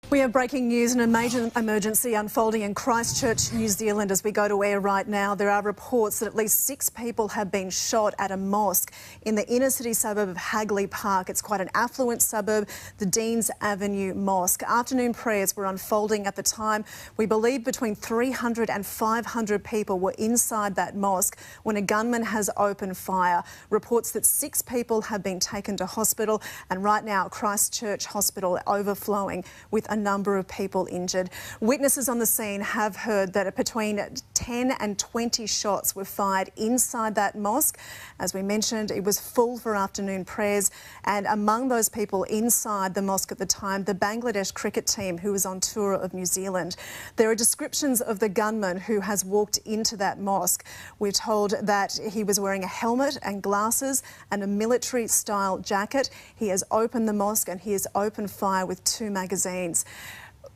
We have breaking news and a major emergency unfolding in Christchurch, New Zealand as we go to air right now. There are reports that at least 6 people have been shot at a mosque in the inner city suburb of Hagley Park. It's quite an affluent suburb, the Deans Avenue Mosque. Afternoon prayers were unfolding at the time. We believe between 300 and 500 people were inside that mosque when a gunman has opened fire. Reports that 6 people have been taken to hospital, and right now Christchurch Hospital overflowing with a number of people injured. Witnesses on the scene have heard that between 10 and 20 shots were fired inside that mosque. As we mentioned, it was full for afternoon prayers, and among those people inside the mosque at the time, the Bangladesh cricket team who was on tour of New Zealand. There are descriptions of the gunman who has walked into that mosque. We're told that he was wearing a helmet and glasses and a military-style jacket. He has opened the mosque and he has opened fire with 2 magazines.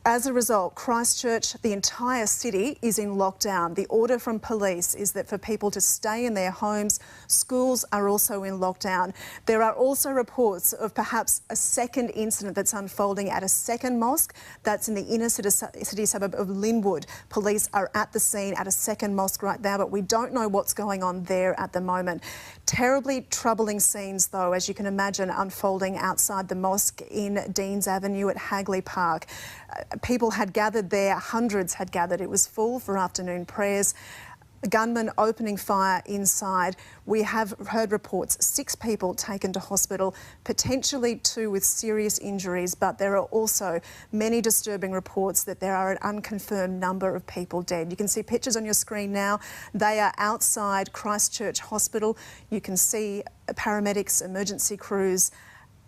As a result, Christchurch, the entire city, is in lockdown. The order from police is that for people to stay in their homes. Schools are also in lockdown. There are also reports of perhaps a second incident that's unfolding at a second mosque that's in the inner city suburb of Linwood. Police are at the scene at a second mosque right now, but we don't know what's going on there at the moment. Terribly troubling scenes, though, as you can imagine, unfolding outside the mosque in Deans Avenue at Hagley Park. People had gathered there, hundreds had gathered. It was full for afternoon prayers. A gunman opening fire inside. We have heard reports 6 people taken to hospital, potentially 2 with serious injuries, but there are also many disturbing reports that there are an unconfirmed number of people dead. You can see pictures on your screen now. They are outside Christchurch Hospital. You can see paramedics, emergency crews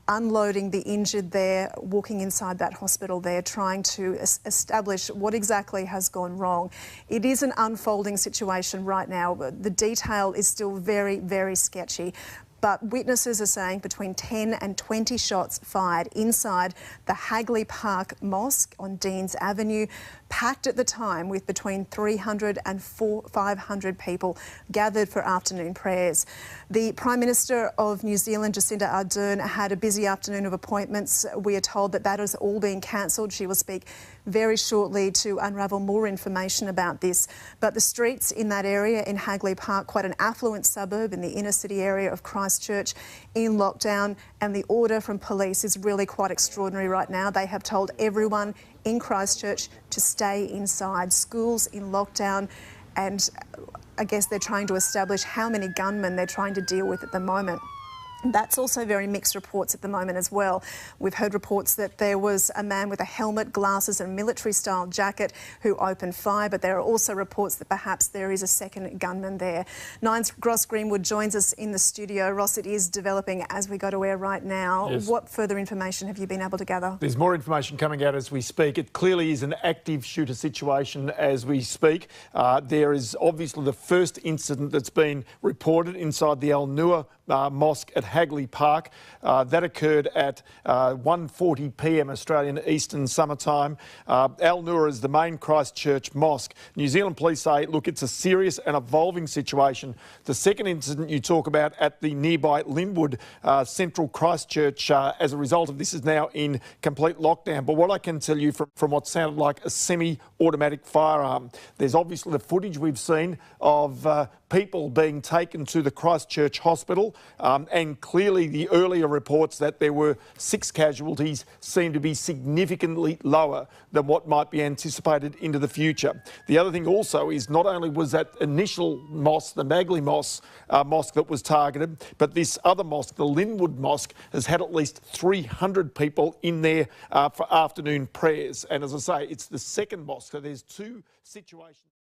unloading the injured there, walking inside that hospital there, trying to establish what exactly has gone wrong. It is an unfolding situation right now. The detail is still very, very sketchy. But witnesses are saying between 10 and 20 shots fired inside the Hagley Park Mosque on Deans Avenue, packed at the time with between 300 and 500 people gathered for afternoon prayers. The Prime Minister of New Zealand, Jacinda Ardern, had a busy afternoon of appointments. We are told that that has all been cancelled. She will speak very shortly to unravel more information about this. But the streets in that area in Hagley Park, quite an affluent suburb in the inner city area of Christchurch, in lockdown, and the order from police is really quite extraordinary right now. They have told everyone in Christchurch to stay inside. Schools in lockdown, and I guess they're trying to establish how many gunmen they're trying to deal with at the moment. That's also very mixed reports at the moment as well. We've heard reports that there was a man with a helmet, glasses and military-style jacket who opened fire, but there are also reports that perhaps there is a second gunman there. Nine's Ross Greenwood joins us in the studio. Ross, it is developing as we go to air right now. Yes. What further information have you been able to gather? There's more information coming out as we speak. It clearly is an active shooter situation as we speak. There is obviously the first incident that's been reported inside the Al Noor Mosque at Hagley Park. That occurred at 1:40 p.m. Australian Eastern Summer Time. Al Noor is the main Christchurch mosque. New Zealand police say, look, it's a serious and evolving situation. The second incident you talk about at the nearby Linwood Central Christchurch, as a result of this, is now in complete lockdown. But what I can tell you from what sounded like a semi-automatic firearm, there's obviously the footage we've seen of people being taken to the Christchurch Hospital, and clearly the earlier reports that there were 6 casualties seem to be significantly lower than what might be anticipated into the future. The other thing also is not only was that initial mosque, the Hagley mosque that was targeted, but this other mosque, the Linwood Mosque, has had at least 300 people in there for afternoon prayers. And as I say, it's the second mosque, so there's 2 situations.